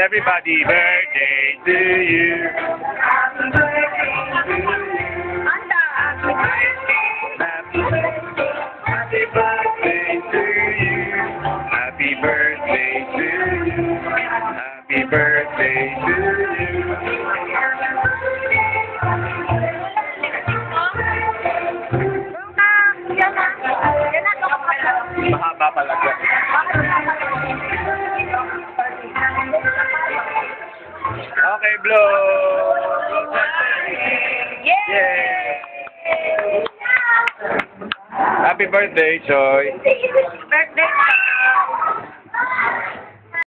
everybody, birthday to you. Happy birthday to you. Anda. Happy birthday to you. Happy birthday to you. Happy birthday to you. Mahaba talaga. Okay, blow. Yay! Happy birthday, Choy. Birthday.